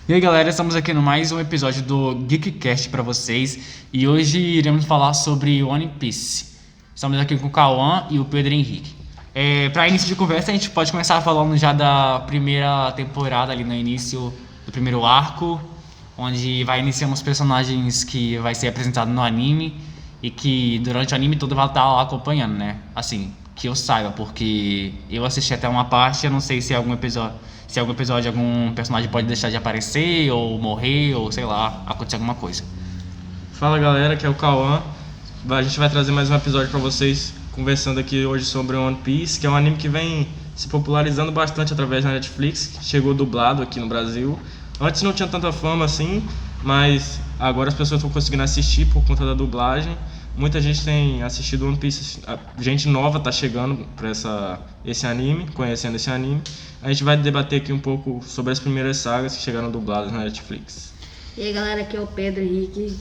E aí galera, estamos aqui no mais um episódio do GeekCast pra vocês e hoje iremos falar sobre One Piece. Estamos aqui com o Cauã e o Pedro Henrique. Para início de conversa, a gente pode começar falando já da primeira temporada, ali no início do primeiro arco, onde vai iniciando os personagens que vai ser apresentado no anime e que durante o anime todo vai estar lá acompanhando, né? Assim, que eu saiba, porque eu assisti até uma parte, eu não sei se algum episódio algum personagem pode deixar de aparecer ou morrer ou sei lá, acontecer alguma coisa. Fala galera, aqui é o Cauã. A gente vai trazer mais um episódio pra vocês, conversando aqui hoje sobre One Piece, que é um anime que vem se popularizando bastante através da Netflix, que chegou dublado aqui no Brasil. Antes não tinha tanta fama assim, mas agora as pessoas estão conseguindo assistir por conta da dublagem. Muita gente tem assistido One Piece, gente nova tá chegando pra esse anime, conhecendo esse anime. A gente vai debater aqui um pouco sobre as primeiras sagas que chegaram dubladas na Netflix. E aí galera, aqui é o Pedro Henrique.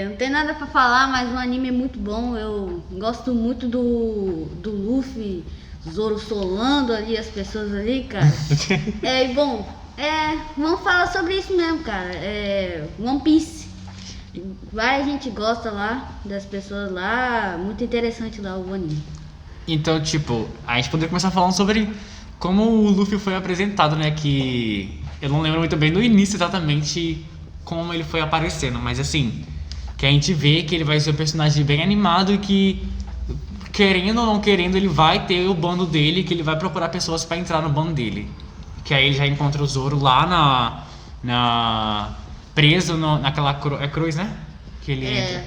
Não tem nada pra falar, mas o anime é muito bom. Eu gosto muito do Luffy, Zoro solando ali as pessoas ali, cara. Vamos falar sobre isso mesmo, cara. One Piece. Várias gente gosta lá, das pessoas lá, muito interessante lá o anime. Então, a gente poderia começar falando sobre como o Luffy foi apresentado, né? Que eu não lembro muito bem no início exatamente como ele foi aparecendo, mas assim, que a gente vê que ele vai ser um personagem bem animado e que, querendo ou não querendo, ele vai ter o bando dele, que ele vai procurar pessoas pra entrar no bando dele. Que aí ele já encontra o Zoro lá preso naquela cruz, né? Que ele entra.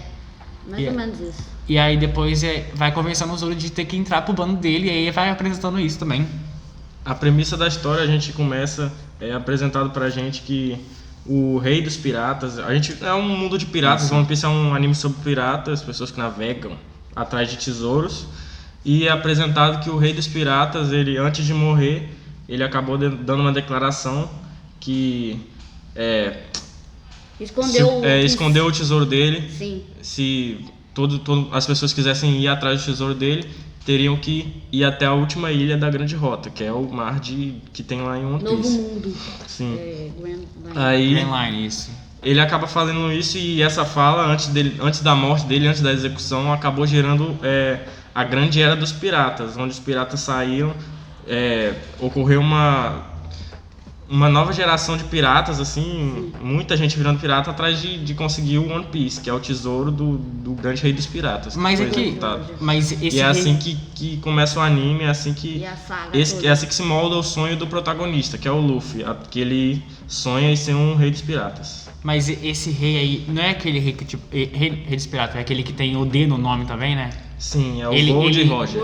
Mais ou menos isso. E aí depois vai conversando o Zoro de ter que entrar pro bando dele e aí vai apresentando isso também. A premissa da história, a gente começa apresentado pra gente que o rei dos piratas, a gente é um mundo de piratas, One Piece é um anime sobre piratas, pessoas que navegam atrás de tesouros, e é apresentado que o rei dos piratas, ele antes de morrer, ele acabou dando uma declaração que escondeu o tesouro dele. Sim. Se as pessoas quisessem ir atrás do tesouro dele, teriam que ir até a última ilha da Grande Rota, que é o mar que tem lá em One Piece. Novo Mundo. Sim. Aí, Grand Line, isso. Ele acaba falando isso e essa fala, antes da morte dele, antes da execução, acabou gerando a Grande Era dos Piratas, onde os piratas saíram, ocorreu uma nova geração de piratas, assim, muita gente virando pirata atrás de conseguir o One Piece, que é o tesouro do grande rei dos piratas. E é assim que começa o anime, é assim que se molda o sonho do protagonista, que é o Luffy, que ele sonha em ser um rei dos piratas. Mas esse rei aí, não é aquele rei que rei dos piratas, é aquele que tem o D no nome também, né? Sim, é o Gold Roger.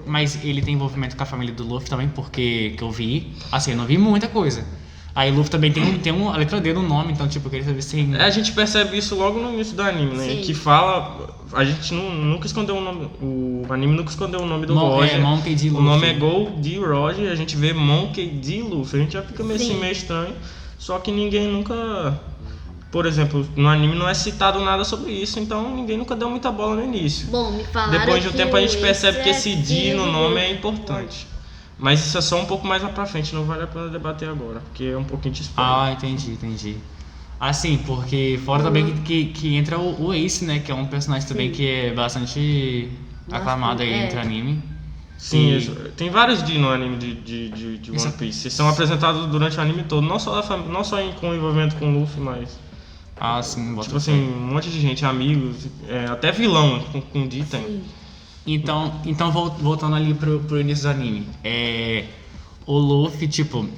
Mas ele tem envolvimento com a família do Luffy também, porque que eu vi, assim, eu não vi muita coisa. Aí o Luffy também tem a letra D no nome, então queria saber se... A gente percebe isso logo no início do anime, né? Sim. Que fala... A gente nunca escondeu o nome... O anime nunca escondeu o nome do Roger. Monkey D. Luffy. O nome é Gold D. Roger, a gente vê Monkey D. Luffy. A gente já fica meio estranho, só que ninguém nunca... Por exemplo, no anime não é citado nada sobre isso, então ninguém nunca deu muita bola no início. Bom, me falaram Depois de um tempo a gente percebe que esse D D no nome é importante. Mas isso é só um pouco mais lá pra frente, não vale a pena debater agora, porque é um pouquinho de spoiler. Ah, entendi. Assim, porque fora também que entra o Ace, né? Que é um personagem também que é bastante aclamado aí entre anime. Sim, tem vários D no anime de One Piece. Eles são apresentados durante o anime todo, não só com envolvimento com o Luffy, mas... sim, tipo assim, um monte de gente, amigos, até vilão com D tem. Então voltando ali pro início do anime, o Luffy,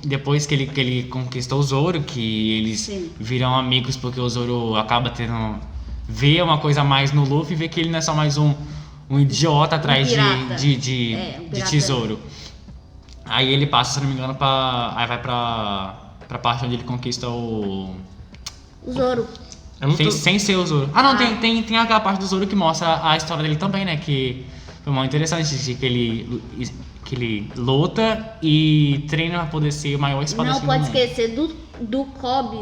depois que ele conquistou o Zoro, que eles viram amigos porque o Zoro acaba vê uma coisa a mais no Luffy e vê que ele não é só mais um idiota atrás de tesouro. Aí ele passa, se não me engano, aí vai pra parte onde ele conquista o Zoro. Sem ser o Zoro. Tem aquela parte do Zoro que mostra a história dele também, né? Que foi muito interessante, que ele luta e treina pra poder ser o maior espadachim do mundo. Não pode esquecer do Kobe,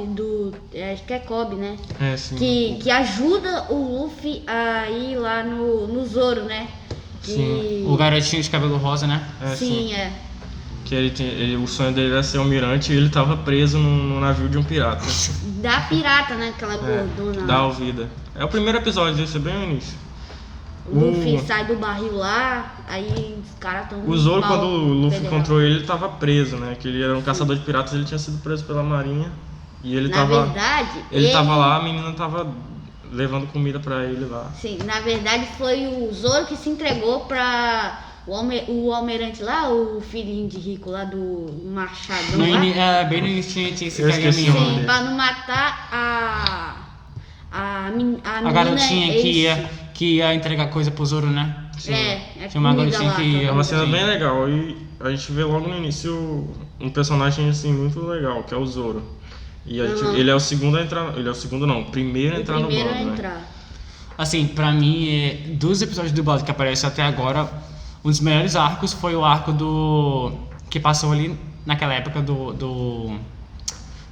acho que é Kobe, né? Sim. Que ajuda o Luffy a ir lá no Zoro, né? Sim. O garotinho de cabelo rosa, né? Sim. que o sonho dele era ser almirante e ele tava preso no navio de um pirata. Da pirata, né? Aquela gordona. Da Alvida. É o primeiro episódio, esse é bem no início. O Luffy sai do barril lá, aí os caras tão... O Zoro, quando o Luffy federal. encontrou ele tava preso, né? Que ele era um caçador de piratas, ele tinha sido preso pela marinha. E ele Na tava... verdade, Ele tava lá, a menina tava levando comida pra ele lá. Sim, na verdade foi o Zoro que se entregou pra o almirante lá, o filhinho de rico lá do Machadão lá. Bem no início tinha esse Eu esqueci o nome carinha. Sim, pra não matar a menina. A garotinha esse- que ia entregar coisa pro Zoro, né? É Tinha uma comida garotinha lá, que ia- É uma cena Sim. bem legal e a gente vê logo no início um personagem assim muito legal, que é o Zoro. E ele é o segundo a entrar, ele é o segundo não, o primeiro a o entrar primeiro no a bando, né? entrar. Assim, pra mim, dos episódios dublados que aparecem até agora, um dos melhores arcos foi o arco que passou ali naquela época do...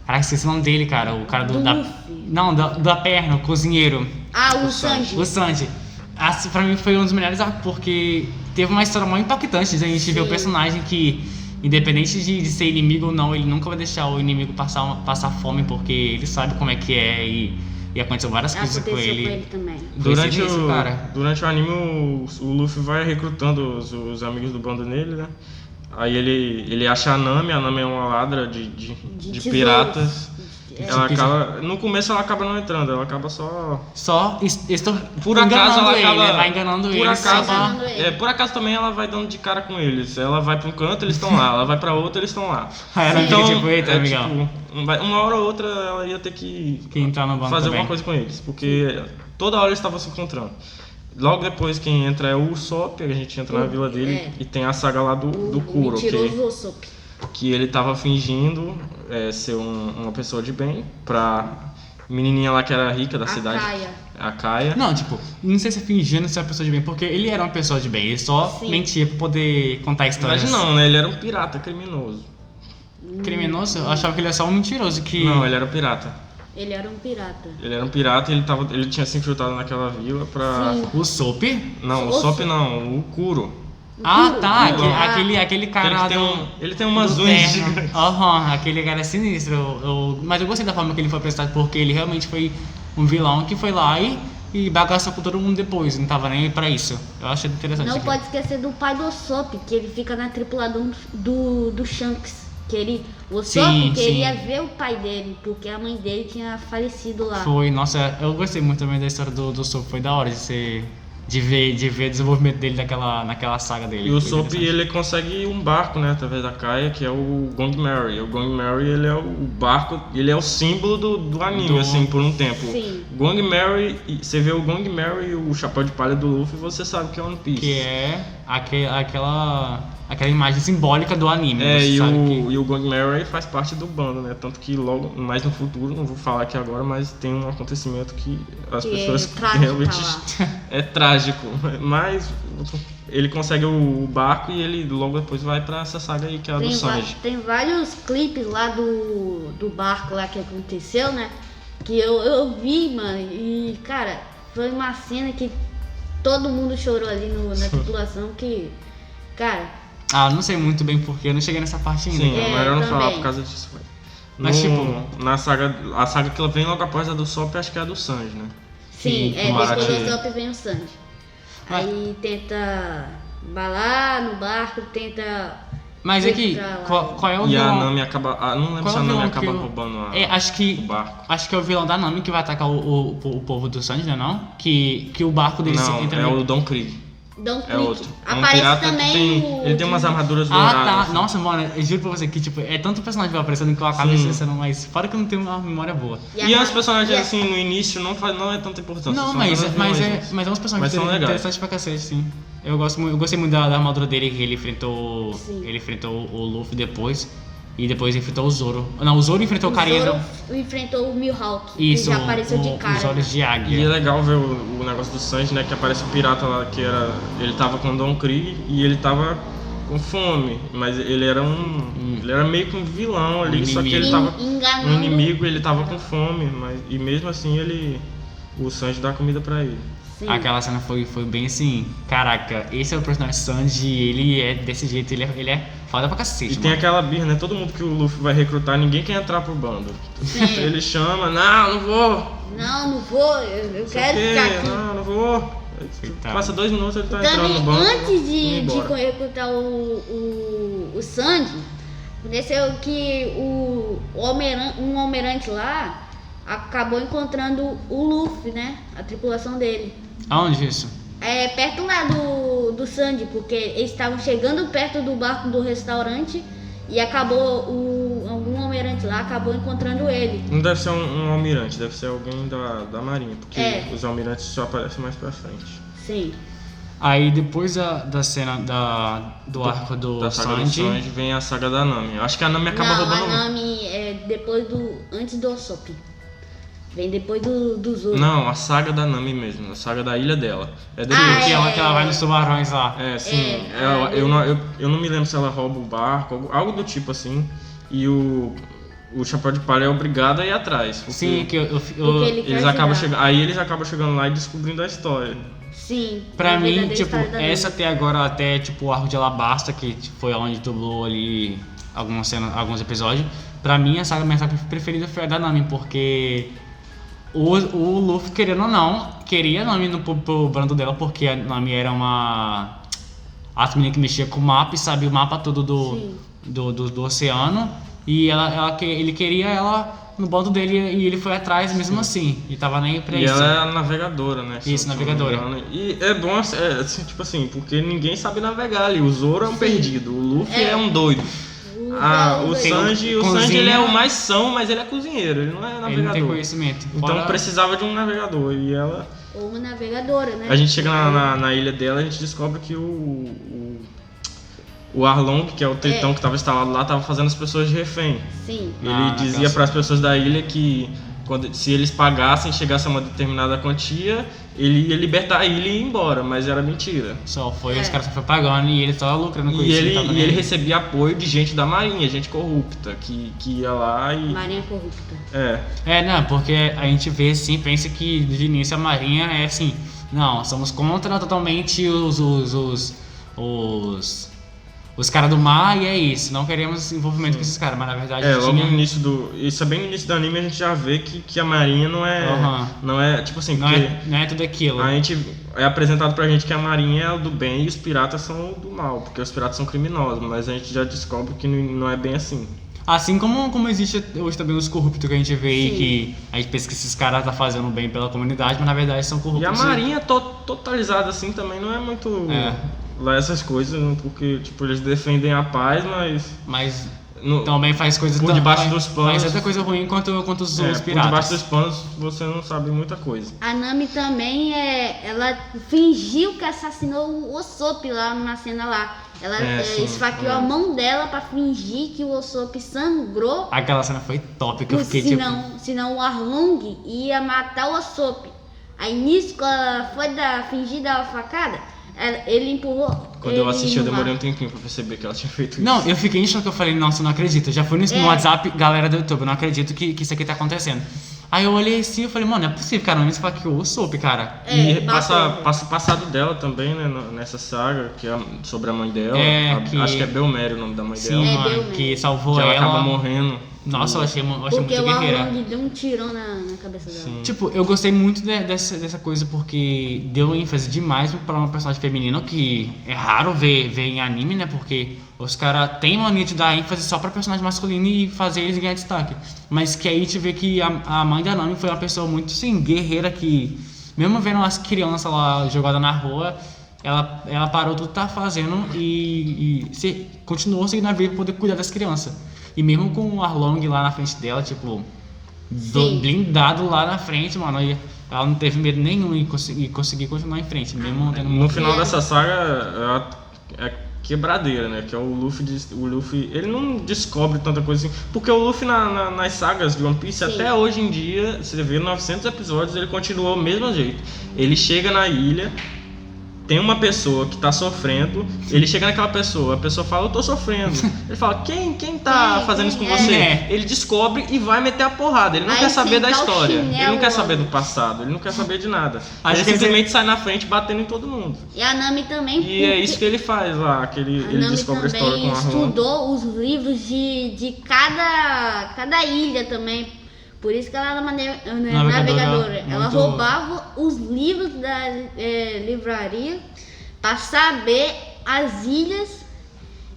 Caraca, esqueci o nome dele, cara. O cara Do da... Luffy. Não, da perna, o cozinheiro. Ah, o Sanji. Sanji. O Sanji. Assim, pra mim foi um dos melhores arcos, porque teve uma história muito impactante. A gente vê o Sim. personagem que, independente de ser inimigo ou não, ele nunca vai deixar o inimigo passar fome, porque ele sabe como é que é e aconteceu várias coisas Aconteceu com ele. também. Durante Isso, cara. durante o anime o Luffy vai recrutando os amigos do bando nele, né? Aí ele acha a Nami é uma ladra de tesouros. piratas. É. Ela acaba, no começo ela acaba não entrando, ela acaba só Estou por acaso ela ele, acaba né? Vai enganando por ele. acaso, só pra- enganando ele. por acaso também ela vai dando de cara com eles. Ela vai pra um canto, eles estão lá. Ela vai pra outro, eles estão lá. Ah, ela Então, fica tipo, eita, amigão. uma hora ou outra ela ia ter que Que entrar no bando fazer também. alguma coisa com eles, porque toda hora eles estavam se encontrando. Logo depois quem entra é o Usopp, a gente entra na vila dele É. e tem a saga lá do O Kuro, mentiroso Usopp. que ele tava fingindo ser uma pessoa de bem pra menininha lá que era rica da A cidade. Kaia. A Kaia. Não, tipo, não sei se é fingindo ser uma pessoa de bem, porque ele era uma pessoa de bem, ele só Sim. mentia pra poder contar Na histórias. verdade não, né? Ele era um pirata criminoso. Criminoso, eu achava que ele era só um mentiroso que. Não, ele era um pirata. Ele era um pirata. Ele era um pirata e ele tinha se infiltrado naquela vila pra... Sim. O Soap? Não, o Osso. Usopp não, o Kuro. Ah, Kuro. tá, Kuro. aquele cara Ele tem umas do unhas terno. gigantes. Aham, aquele cara é sinistro. Mas eu gostei da forma que ele foi apresentado, porque ele realmente foi um vilão que foi lá e bagaçou com todo mundo depois, não tava nem aí pra isso. Eu achei interessante. Não aquilo. pode esquecer do pai do Usopp, que ele fica na tripulação do Shanks. O Usopp Sim, queria sim. ver o pai dele, porque a mãe dele tinha falecido lá. Foi, nossa, eu gostei muito também da história do Soap, foi da hora de ver o desenvolvimento dele naquela saga dele. E o Foi Usopp, interessante. ele consegue um barco, né, através da Kaia, que é o Gong Mary. O Gong Mary, ele é o barco, ele é o símbolo do anime, assim, por um tempo. Sim. Gong Mary, você vê o Gong Mary e o chapéu de palha do Luffy, você sabe que é One Piece. Que é aquela imagem simbólica do anime. É, você e sabe e o Gong Mary faz parte do bando, né? Tanto que logo, mais no futuro, não vou falar aqui agora, mas tem um acontecimento que as Que pessoas é trágico realmente lá. é trágico. Mas ele consegue o barco e ele logo depois vai pra essa saga aí, que é a do Sanji. Tem vários clipes lá do barco lá que aconteceu, né? Que eu vi, mano, e cara, foi uma cena que todo mundo chorou ali na tripulação, que, cara, Ah, não sei muito bem porquê, eu não cheguei nessa parte ainda. Sim, cara. é melhor não também. falar por causa disso. Mas, Na saga, a saga que ela vem logo após a do Sop, acho que é a do Sanji, né? sim, Sim, depois Maravilha. do Usopp vem o Sanji. Mas- Aí tenta balar no barco, tenta... Mas aqui, Pra lá. qual é o E a vilão? Nami acaba. Não lembro Qual se é a o Nami vilão acaba que eu- roubando acho o que barco. é o vilão da Nami que vai atacar o povo do Sanji, né, não? Que o barco dele Não, entra é no- o Don Krieg. Dá um É clique. outro. É um Aparece pirata que também tem. o... Ele tem umas armaduras Ah, douradas. tá. assim. Nossa, mano, eu juro pra você que, tipo, é tanto personagem que vai aparecendo que eu acabo Sim. esquecendo, mas fora que eu não tenho uma memória boa. E a- os personagens e a- assim no início não é tanta importância. Não, são mas apenas é vilões. uns personagens Mas são legais. interessantes pra cacete, sim. Eu gostei muito da armadura dele, que ele enfrentou. Sim. Ele enfrentou o Luffy depois. E depois enfrentou o Zoro. Não, o Zoro enfrentou o carinha Zoro do. enfrentou o Mihawk, Isso, que já apareceu de cara. os olhos de E é águia. legal ver o negócio do Sanji, né? Que aparece o pirata lá, que era. Ele tava com o Don Krieg e ele tava com fome. Mas ele era Ele era meio que um vilão ali, só que ele tava. Enganando. Um inimigo, ele tava com fome, e mesmo assim o Sanji dá comida pra ele. Sim. Aquela cena foi bem assim, caraca, esse é o personagem Sanji, ele é desse jeito, ele é Foda pra cacete, E tem mano. aquela birra, né? Todo mundo que o Luffy vai recrutar, ninguém quer entrar pro bando. Sim. Ele chama, não vou. Não vou, eu Sei quero o quê, ficar aqui. não vou. Coitado. Passa 2 minutos ele tá entrando Também, no bando. antes indo de embora. recrutar o Sandy, aconteceu que um almirante lá acabou encontrando o Luffy, né? A tripulação dele. Aonde isso? É perto lá do Sandy, porque eles estavam chegando perto do barco do restaurante e algum almirante lá acabou encontrando ele. Não deve ser um almirante, deve ser alguém da marinha, porque É. os almirantes só aparecem mais pra frente. Sim. Aí depois da cena do arco do Da saga do Sanji, Sanji vem a saga da Nami. Eu acho que a Nami acaba Não, roubando. a Nami é antes do Usopp. Vem depois do Zoro. Não, a saga da Nami mesmo, a saga da ilha dela. É depois. Ah, que ela vai nos tubarões lá. É, sim. É, Eu não me lembro se ela rouba o barco, algo do tipo assim. E o Chapéu de Palha é obrigado a ir atrás. Porque Sim, que Porque ele quer eles acabam ajudar. chegando. Aí eles acabam chegando lá e descobrindo a história. Sim. Pra a mim, verdadeira tipo, história da essa Nami. até agora, até tipo o arco de Alabasta, que foi onde dublou ali algumas cenas, alguns episódios. Pra mim, minha saga preferida foi a da Nami, porque o Luffy, querendo ou não, queria a Nami pro bando dela, porque a Nami era uma as meninas que mexia com o mapa e sabia o mapa todo Sim. do oceano. E ele queria ela no bando dele e ele foi atrás mesmo assim. E tava nem pra E isso. ela é a navegadora, né? Isso, se eu não me navegadora. engano. E é bom, assim, tipo assim, porque ninguém sabe navegar ali. O Zoro é um perdido, o Luffy é um doido. O Sanji, ele é o mais são, mas ele é cozinheiro, ele não é Ele não tem navegador. conhecimento. Então Fora- precisava de um navegador. E ela. Ou uma navegadora, né? A gente chega na ilha dela, a gente descobre que o Arlong, que é o tritão que estava instalado lá, estava fazendo as pessoas de refém. Sim. Ele dizia para as pessoas da ilha que se eles pagassem, chegasse a uma determinada quantia, ele ia libertar a ilha e ir embora, mas era mentira. Só foi, os caras só foi pagando e ele só lucrando com E isso. ele, tava e nem ele aí. recebia apoio de gente da marinha, gente corrupta, que ia lá e... Marinha corrupta. Não, porque a gente vê assim, pensa que de início a Marinha é assim, não, somos contra totalmente os caras do mar e é isso, não queremos envolvimento com esses caras, mas na verdade logo tinha, no início isso é bem no início do anime, a gente já vê que a marinha não é... Aham. Não é, tipo assim, não, porque... não é tudo aquilo. A gente é apresentado pra gente que a marinha é o do bem e os piratas são o do mal, porque os piratas são criminosos, mas a gente já descobre que não é bem assim. Assim como existe hoje também os corruptos que a gente vê aí, Sim. que a gente pensa que esses caras tá fazendo bem pela comunidade, mas na verdade são corruptos. E a marinha totalizada assim também não é muito lá essas coisas, porque tipo eles defendem a paz, Mas no, também faz coisas por debaixo dos panos. faz tanta coisa ruim quanto os outros por piratas. debaixo dos panos você não sabe muita coisa. A Nami também ela fingiu que assassinou o Usopp lá numa cena lá. Ela Sim, esfaqueou a mão dela pra fingir que o Usopp sangrou. Aquela cena foi top, que eu fiquei tipo... Senão o Arlong ia matar o Usopp. Aí nisso, quando ela foi fingir dar a facada, ele empurrou. Quando eu assisti, eu demorei um tempinho pra perceber que ela tinha feito isso. Não, eu fiquei em choque, eu falei, nossa, eu não acredito. Eu já fui no WhatsApp, galera do YouTube, eu não acredito que isso aqui tá acontecendo. Aí eu olhei assim e falei, mano, não é possível, cara, não me esfaqueou o Usopp, cara. E matou. passa o passado dela também, né, nessa saga, que é sobre a mãe dela. Acho que é Belmério o nome da mãe Sim, dela. mano, Belmério. que salvou Que ela ela. acaba morrendo. Nossa, eu achei muito Porque o guerreira. Arlong deu um tirão na cabeça dela. Sim. Tipo, eu gostei muito dessa coisa porque deu ênfase demais pra uma personagem feminina, que é raro ver em anime, né? Porque os caras têm mania de dar ênfase só pra personagem masculino e fazer eles ganhar destaque. Mas que aí a gente vê que a mãe da Nami foi uma pessoa muito, assim, guerreira, que mesmo vendo as crianças lá jogadas na rua, ela parou tudo que tá fazendo e continuou seguindo a vida pra poder cuidar das crianças. E mesmo com o Arlong lá na frente dela, tipo, blindado lá na frente, mano, e ela não teve medo nenhum e conseguir continuar em frente, mesmo não tendo No final dessa saga é quebradeira, né? Que é o Luffy, ele não descobre tanta coisa assim, porque o Luffy nas sagas de One Piece, até hoje em dia, você vê 900 episódios, ele continua do mesmo jeito. Ele chega na ilha, tem uma pessoa que tá sofrendo, ele chega naquela pessoa, a pessoa fala, eu tô sofrendo. Ele fala, quem tá fazendo isso com você? Ele descobre e vai meter a porrada. Ele não quer saber da história, ele não quer saber do passado, ele não quer saber de nada. Ele simplesmente sai na frente batendo em todo mundo. E a Nami também. E é isso que ele faz lá, que ele descobre a história com a Arlong. Estudou os livros de cada ilha também. Por isso que ela era uma navegadora. Ela roubava os livros da livraria para saber as ilhas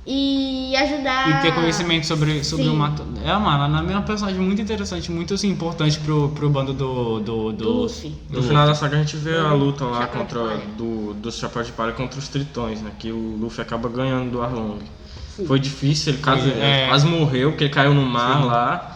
e ajudar. E ter conhecimento sobre o mato. Mano, a Nami é uma personagem muito interessante, muito assim, importante pro bando do Luffy. No final da saga a gente vê a luta lá dos Chapéus de Palha contra os Tritões, né? Que o Luffy acaba ganhando do Arlong. Sim. Foi difícil, ele quase morreu, porque ele caiu no mar lá.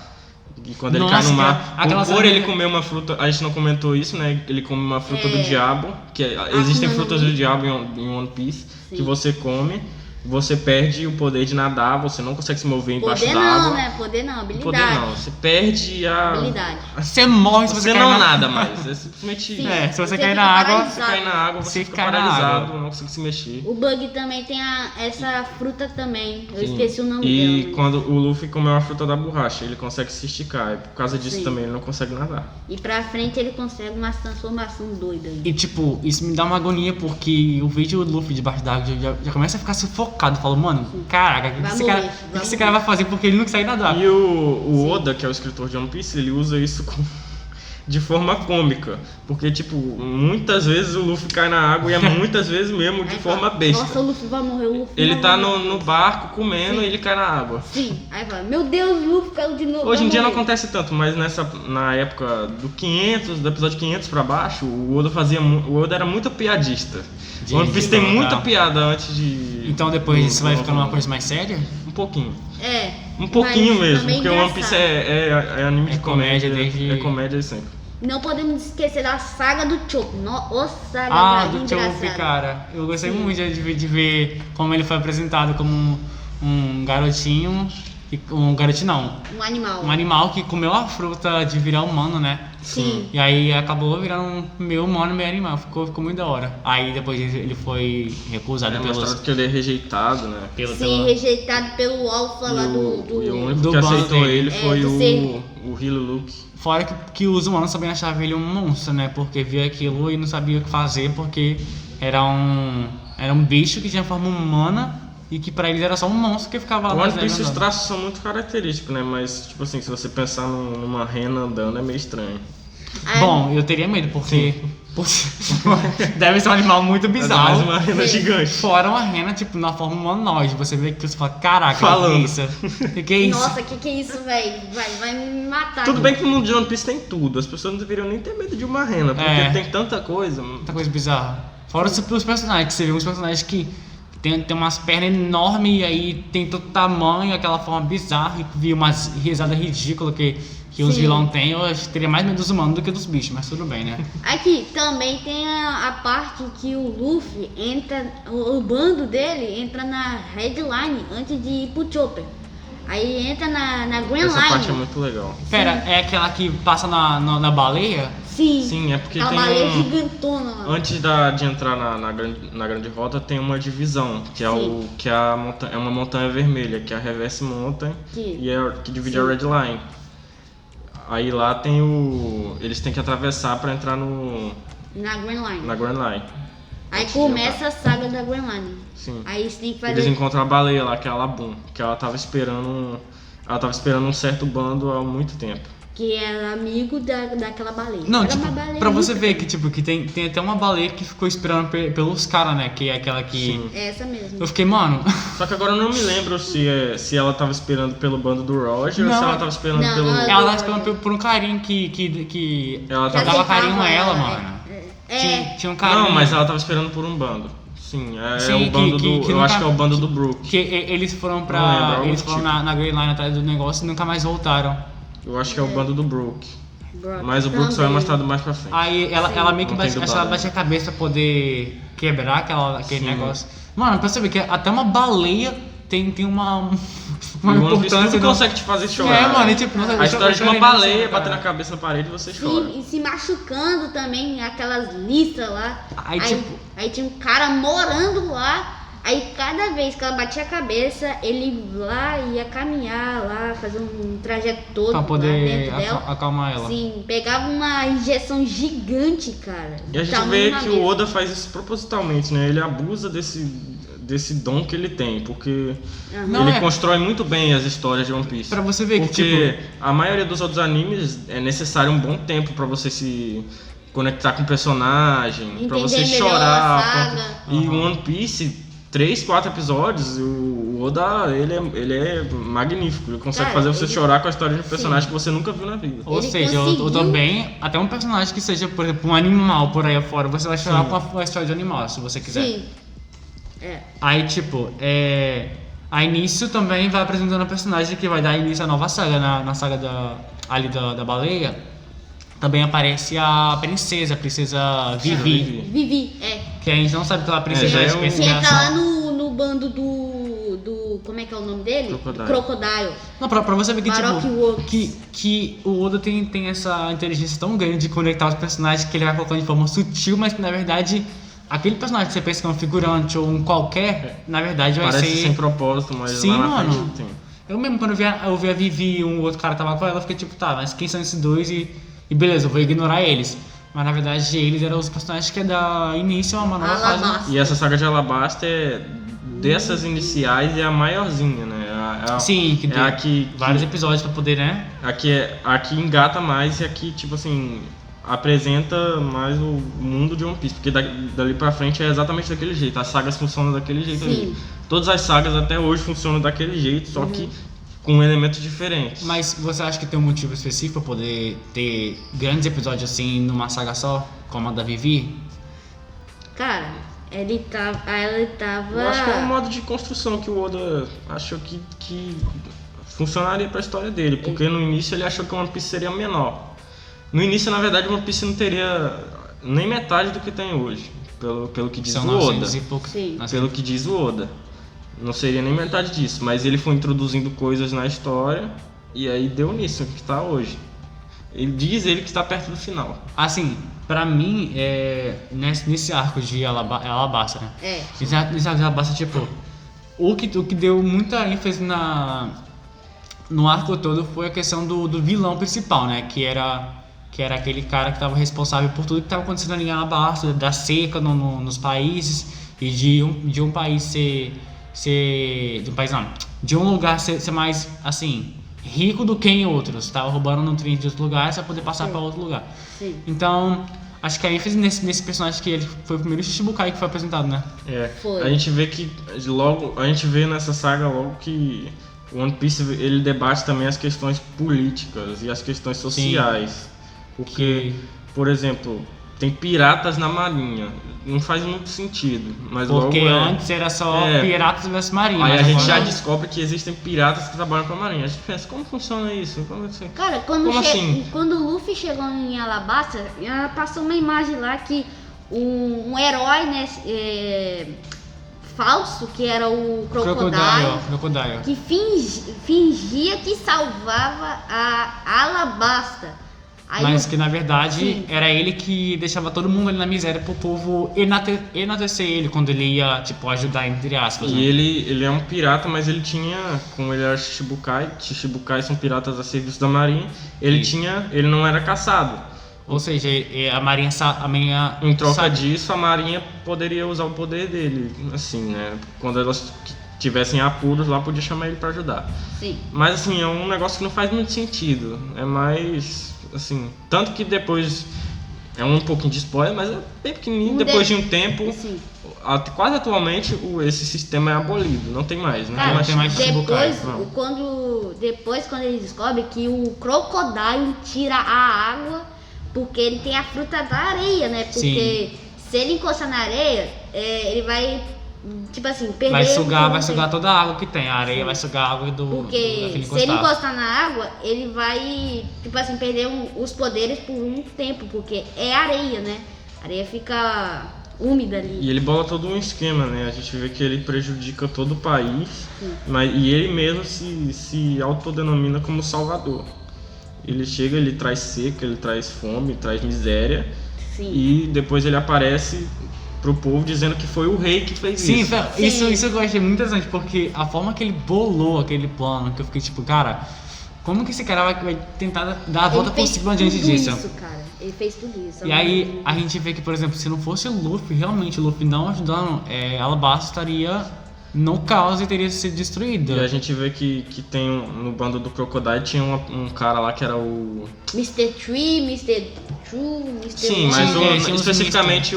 E quando ele cai no mar, por ele comer uma fruta, a gente não comentou isso, né? Ele come uma fruta do diabo, que existem frutas do diabo em One Piece, que você come, você perde o poder de nadar, você não consegue se mover embaixo d'água. Poder não, né? Poder não, habilidade. Poder não, você perde a... habilidade. Você morre se você cair não nada mais, é simplesmente... Sim, se você cair na água... Você cai na água, você fica paralisado, não consegue se mexer. O Bug também tem essa fruta também, eu esqueci o nome dela. Né? Quando o Luffy comeu a fruta da borracha, ele consegue se esticar, e por causa disso também ele não consegue nadar. E pra frente ele consegue uma transformação doida. E tipo, isso me dá uma agonia, porque eu vejo o Luffy debaixo d'água, já começa a ficar sufocado, eu falo, mano, caraca, o que esse cara vai fazer porque ele não consegue nadar? E o Oda, que é o escritor de One Piece, ele usa isso de forma cômica. Porque, tipo, muitas vezes o Luffy cai na água e muitas vezes mesmo de forma besta. Nossa, o Luffy vai morrer, ele tá no barco comendo e ele cai na água. Sim, aí fala, meu Deus, o Luffy caiu de novo. Hoje em dia não acontece tanto, mas na época do episódio 500 pra baixo, o Oda era muito piadista. O One Piece tem muita piada antes de... Então depois isso vai ficando uma coisa mais séria? Um pouquinho. Um mas pouquinho mesmo, porque o One Piece é anime de comédia. É comédia sempre. Não podemos esquecer da saga do Chopper. Saga do Chopper, cara. Eu gostei muito de ver como ele foi apresentado como um garotinho. Um animal que comeu a fruta de virar humano, né? Sim. E aí acabou virando meio humano, meio animal. Ficou muito da hora. Aí depois ele foi recusado pelos... mostrado que ele é rejeitado, né? Rejeitado pelo Alpha lá do... E o único que aceitou ele foi o Hilo Luke. Fora que os humanos também achavam ele um monstro, né? Porque via aquilo e não sabia o que fazer, porque era um bicho que tinha forma humana e que pra eles era só um monstro que ficava lá. O One Piece, os traços são muito característicos, né? Mas, tipo assim, se você pensar numa rena andando, é meio estranho. Bom, eu teria medo, porque deve ser um animal muito bizarro. Mais uma rena gigante. Fora uma rena, tipo, na forma humanoide. Você vê que você fala, caraca, que é isso? Que é isso? Nossa, que é isso, velho? Vai me matar. Tudo bem que no mundo de One Piece tem tudo. As pessoas não deveriam nem ter medo de uma rena, porque tem tanta coisa. Muita coisa bizarra. Fora os personagens, que você vê uns personagens que tem umas pernas enormes e aí tem todo tamanho, aquela forma bizarra, e vi umas risadas ridículas que os vilões têm. Eu acho que teria mais medo dos humanos do que dos bichos, mas tudo bem, né? Aqui também tem a parte que o Luffy entra, o bando dele entra na Red Line antes de ir pro Chopper. Aí entra na Green Line. Essa parte é muito legal. Pera, é aquela que passa na baleia? Sim, é porque a baleia gigantona lá. Antes de entrar na grande rota tem uma divisão, que é uma montanha vermelha, que é a Reverse Mountain, que divide a Red Line. Aí lá tem eles têm que atravessar pra entrar na Grand Line. Aí começa a saga da Grand Line. Sim. Aí você tem que fazer... Eles encontram a baleia lá, que é a Labum, que ela tava esperando um certo bando há muito tempo. Que era amigo daquela baleia. Não, era tipo, pra você ver que tem até uma baleia que ficou esperando pelos caras, né? Que é aquela que... Sim. É essa mesmo. Eu fiquei, mano... Só que agora eu não me lembro se ela tava esperando pelo bando do Roger ou se ela tava esperando pelo... Ela tava esperando por um carinho que ela dava carinho a ela, mano. Tinha um carinho... Não, mas ela tava esperando por um bando. Sim, o bando eu acho que é o bando do Brook. Que eles foram na Grey Line atrás do negócio e nunca mais voltaram. Eu acho que é o bando do Brook. Mas o Brook só é mostrado mais pra frente. Aí ela meio que bate a cabeça pra poder quebrar aquele negócio. Mano, pra você ver que até uma baleia tem uma E o One Piece importância tudo do... consegue te fazer chorar. É, mano, e tipo, nossa, A história de uma baleia cara. batendo a cabeça na parede e você chora. Sim, e se machucando também, aquelas listas lá. Aí, tipo... Aí tinha um cara morando lá. Aí cada vez que ela batia a cabeça, ele lá ia caminhar lá, fazer um trajeto todo Pra lá poder dentro dela. acalmar ela. Sim, pegava uma injeção gigante, cara. E a gente Tamanho vê na que mesa. o Oda faz isso propositalmente, né? Ele abusa desse dom que ele tem, porque Aham. Não, ele é. constrói muito bem as histórias de One Piece. Pra você ver que, Porque tipo... a maioria dos outros animes é necessário um bom tempo pra você se conectar com o personagem, pra Entender você melhor chorar. a saga. E Aham. o One Piece, 3, 4 episódios, o Oda, ele é magnífico. Ele consegue Cara, fazer você ele- chorar com a história de um personagem Sim. que você nunca viu na vida. Ou Ele seja, conseguiu- ou também, até um personagem que seja, por exemplo, um animal por aí afora, você vai chorar Sim. com a história de animal, se você quiser. Sim. É. Aí, tipo, a início também vai apresentando a personagem que vai dar início à nova saga, na saga da baleia. Também aparece a princesa Vivi, Vivi, que a gente não sabe pela princesa já é de um- pensa que em tá lá relação- no bando do. Como é que é o nome dele? Crocodile. Crocodile. Não, pra você ver que, Baroque tipo, Works. que o Oda tem essa inteligência tão grande de conectar os personagens que ele vai colocando de forma sutil, mas que na verdade aquele personagem que você pensa que é um figurante ou um qualquer, na verdade vai Parece ser... sem propósito, mas Sim, lá na mano. frente tem. Eu mesmo, quando eu vi a Vivi e um outro cara tava com ela, eu fiquei tipo, tá, mas quem são esses dois? E beleza, eu vou ignorar eles. Mas na verdade eles eram os personagens que dá início a uma nova fase. Alabasta. E essa saga de Alabasta dessas iniciais é a maiorzinha, né? Sim, que é tem a que vários episódios pra poder, né? a que engata mais e a que, tipo assim, apresenta mais o mundo de One Piece. Porque dali pra frente é exatamente daquele jeito. As sagas funcionam daquele jeito Sim. ali. Todas as sagas até hoje funcionam daquele jeito, só que com elementos diferentes. Mas você acha que tem um motivo específico pra poder ter grandes episódios assim numa saga só, como a da Vivi? Cara, ele tava. Eu acho que é um modo de construção que o Oda achou que funcionaria pra história dele, porque no início ele achou que o One Piece seria menor. No início, na verdade, o One Piece não teria nem metade do que tem hoje, pelo que diz São o Oda. 900 e pouco. Sim. Pelo que diz o Oda. Não seria nem metade disso, mas ele foi introduzindo coisas na história e aí deu nisso que tá hoje. Ele diz que está perto do final. Assim, pra mim, nesse arco de Alabasta, né? É. Nesse arco de Alabasta, tipo, o que deu muita ênfase no arco todo foi a questão do vilão principal, né? Que era aquele cara que estava responsável por tudo que estava acontecendo ali em Alabasta, da seca nos países e de um país de um lugar ser mais, assim, rico do que em outros. Tava roubando nutrientes de outros lugares para poder passar para outro lugar. Sim. Então, acho que a ênfase nesse personagem que ele foi o primeiro Shichibukai que foi apresentado, né? Foi. A gente vê que a gente vê nessa saga logo que o One Piece ele debate também as questões políticas e as questões sociais. Porque, por exemplo, tem piratas na marinha. Não faz muito sentido, mas Porque logo antes era só piratas versus marinha. Aí mas a gente agora- já descobre que existem piratas que trabalham com a marinha. A gente pensa, como funciona isso? Como assim? Cara, Como assim? quando o Luffy chegou em Alabasta, passou uma imagem lá que um herói, né, falso, que era o Crocodile. que fingia que salvava a Alabasta. Aí Mas o- que na verdade Sim. era ele que deixava todo mundo ali na miséria pro povo enaltecer ele quando ele ia, tipo, ajudar entre aspas. E né? ele é um pirata, mas ele tinha, como ele era Shichibukai são piratas a serviço da marinha, Isso. ele não era caçado. Ou seja, a marinha Em troca sabe- disso, a marinha poderia usar o poder dele, assim, né? Quando elas tivessem apuros lá, podia chamar ele pra ajudar. Sim. Mas assim, é um negócio que não faz muito sentido. É mais, assim, tanto que depois é um pouquinho de spoiler, mas é bem pequenininho. Depois de um tempo, Sim. quase atualmente, esse sistema é abolido. Não tem mais, né? Cara, não tem mais Shichibukai, depois quando ele descobre que o Crocodile tira a água porque ele tem a fruta da areia, né? Porque se ele encostar na areia, ele vai, tipo assim, perder... vai sugar toda a água que tem. A areia vai sugar a água Porque daquele se ele encostado. encostar na água, ele vai, tipo assim, perder os poderes por um tempo, porque é areia, né? A areia fica úmida ali. E ele bola todo um esquema, né? A gente vê que ele prejudica todo o país, Sim. e ele mesmo se autodenomina como salvador. Ele chega, ele traz seca, ele traz fome, traz miséria, Sim. e depois ele aparece pro povo dizendo que foi o rei que fez Sim, isso. isso eu achei muito interessante, porque a forma que ele bolou aquele plano, que eu fiquei tipo, cara, como que esse cara vai tentar dar a volta por cima diante disso? Isso, cara. Ele fez tudo isso. E aí a gente vê que, por exemplo, se não fosse o Luffy, realmente o Luffy não ajudando, Alabasta estaria no caos e teria sido destruída. E a gente vê que tem no bando do Crocodile tinha um cara lá que era o... Mr. Tree, Mr. True, Mr. Sim, mas tinha uns especificamente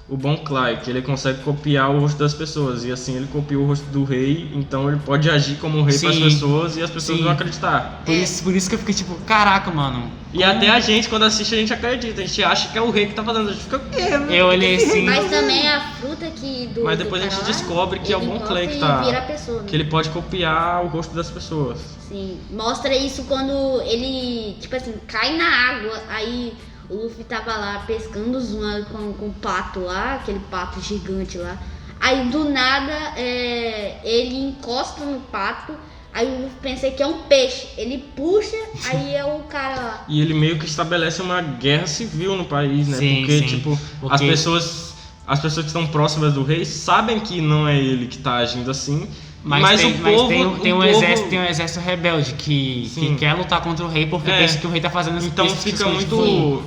o Bon Clyde, que ele consegue copiar o rosto das pessoas, e assim ele copiou o rosto do rei, então ele pode agir como um rei para as Sim. pessoas e as pessoas Sim. vão acreditar. Por isso que eu fiquei tipo, caraca, mano. E até a gente, quando assiste, a gente acredita, a gente acha que é o rei que tá fazendo, a gente fica, o quê, né? Eu olhei assim. Mas também a fruta que do. Mas depois do a gente cara lá, descobre que é o ele Bon corta Clay que e tá. vira a pessoa, né? Que ele pode copiar o rosto das pessoas. Sim, mostra isso quando ele, tipo assim, cai na água, aí o Luffy tava lá pescando com o pato lá, aquele pato gigante lá. Aí do nada ele encosta no pato, aí o Luffy pensa que é um peixe, ele puxa, aí é o cara lá. E ele meio que estabelece uma guerra civil no país, né? Sim, porque, sim. tipo, Porque- as pessoas que estão próximas do rei sabem que não é ele que tá agindo assim, mas tem, o povo... tem um povo- exército rebelde que Sim. quer lutar contra o rei porque É. pensa que o rei tá fazendo isso. Então isso fica tipo, muito...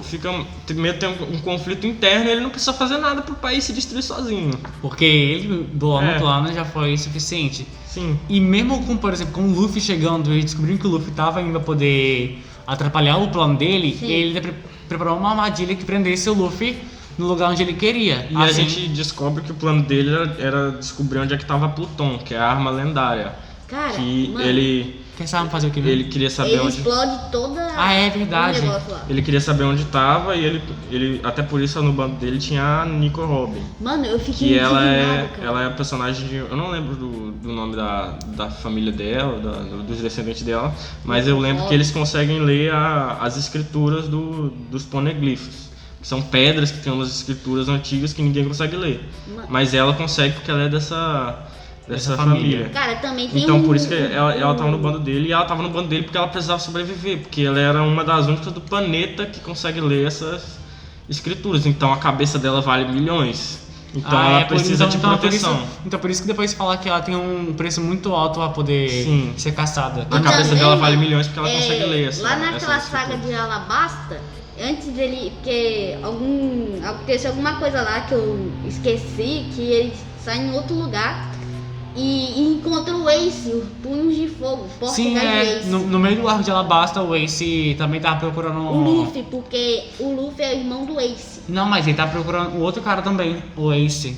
meio tem um conflito interno e ele não precisa fazer nada pro país se destruir sozinho. Porque ele bolando É. o plano já foi suficiente. Sim. E mesmo com, por exemplo, com o Luffy chegando e descobrindo que o Luffy tava indo a poder atrapalhar o plano dele, Sim. ele preparou uma armadilha que prendesse o Luffy no lugar onde ele queria. E a gente descobre que o plano dele era descobrir onde é que tava Pluton, que é a arma lendária. Cara, Que mano, Quem sabe fazer o que mesmo? ele queria saber ele onde... explode toda Ah, é verdade. o negócio lá. Ele queria saber onde tava e ele até por isso no bando dele tinha a Nico Robin. Mano, eu fiquei Que ela indignado, cara. é a personagem de... Eu não lembro do nome da família dela, dos descendentes dela, mas eu lembro que eles conseguem ler as escrituras dos poneglyphs. Que são pedras que tem umas escrituras antigas que ninguém consegue ler. Mas ela consegue porque ela é dessa família. Cara, também tem Então por isso que ela tava no bando dele, e ela tava no bando dele porque ela precisava sobreviver, porque ela era uma das únicas do planeta que consegue ler essas escrituras, então a cabeça dela vale milhões, então ela precisa de proteção. Então por isso que depois fala que ela tem um preço muito alto pra poder Sim. ser caçada. A cabeça também, dela vale mano, milhões porque ela consegue ler essa lá naquela essas saga escrituras. de Alabasta, antes dele, porque aconteceu alguma coisa lá que eu esqueci, que ele sai em outro lugar e encontra o Ace, os punhos de fogo, porta Sim, de Ace. no meio do arco de Alabasta, o Ace também tava procurando O Luffy, porque o Luffy é o irmão do Ace. Não, mas ele tá procurando o outro cara também, o Ace.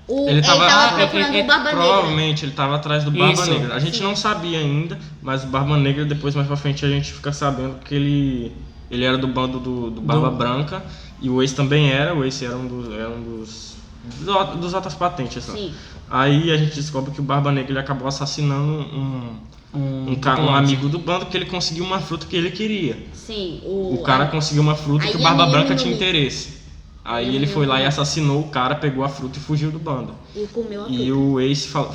Ele tava procurando o Barba Negra. Provavelmente ele tava atrás do Barba Isso. Negra. A gente não sabia ainda, mas o Barba Negra depois mais pra frente a gente fica sabendo que ele era do bando do Barba Branca e o Ace também era. O Ace era um dos altas patentes. Assim. Sim. Aí a gente descobre que o Barba Negra ele acabou assassinando um tripulante. amigo do bando que ele conseguiu uma fruta que ele queria. Sim, O cara conseguiu uma fruta Aí que o Barba a Branca menina tinha morreu. interesse. Aí Aí a ele foi menina lá e morreu. assassinou o cara, pegou a fruta e fugiu do bando. E comeu a E fruta. o Ace falou